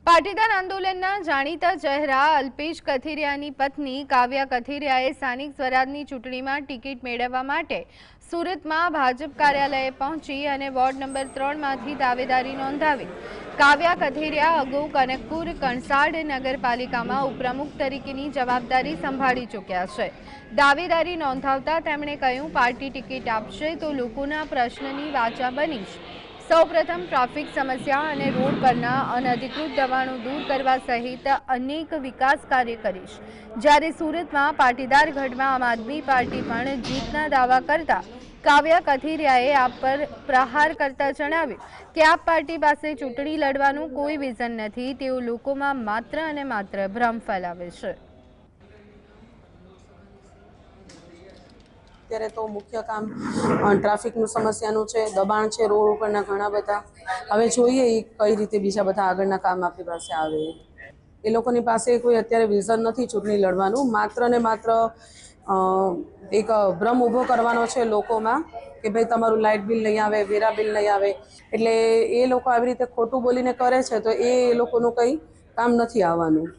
પાટીદાર આંદોલનના જાણીતા ચહેરા અલ્પેશ કથિરિયાની પત્ની કાવ્યા કથિરિયાએ સ્થાનિક સ્વરાજની ચૂંટણીમાં ટિકિટ મેળવવા માટે સુરતમાં ભાજપ કાર્યાલયે પહોંચી અને વોર્ડ નંબર 3માંથી દાવેદારી નોંધાવી। કાવ્યા કથિરિયા અગાઉ કનકપુર કણસાડ નગરપાલિકામાં ઉપપ્રમુખ તરીકેની જવાબદારી સંભાળી ચૂક્યા છે। દાવેદારી નોંધાવતા તેમણે કહ્યું, પાર્ટી ટિકિટ આપશે તો લોકોના પ્રશ્નની વાચા બનીશ। સૌપ્રથમ ટ્રાફિક સમસ્યા અને રોડ પરના અનધિકૃત દબાણો દૂર કરવા સહિત અનેક વિકાસ કાર્ય કરીશ। જ્યારે સુરતમાં પાટીદાર ગઢમાં આમ આદમી પાર્ટી પણ જીતના દાવા કરતા કાવ્યા કથિરિયાએ આપ પર પ્રહાર કરતા જણાવ્યું કે આપ પાર્ટી પાસે ચૂંટણી લડવાનું કોઈ વિઝન નથી। તેઓ લોકોમાં માત્ર અને માત્ર ભ્રમ ફેલાવે છે। અત્યારે તો મુખ્ય કામ ટ્રાફિકનું સમસ્યાનું છે, દબાણ છે રોડ ઉપરના ઘણા બધા। હવે જોઈએ એ કઈ રીતે બીજા બધા આગળના કામ આપણી પાસે આવે। એ લોકોની પાસે કોઈ અત્યારે વિઝન નથી ચૂંટણી લડવાનું, માત્ર ને માત્ર એક ભ્રમ ઊભો કરવાનો છે લોકોમાં કે ભાઈ તમારું લાઇટ બિલ નહીં આવે, વેરા બિલ નહીં આવે। એટલે એ લોકો આવી રીતે ખોટું બોલીને કરે છે તો એ લોકોનું કંઈ કામ નથી આવવાનું।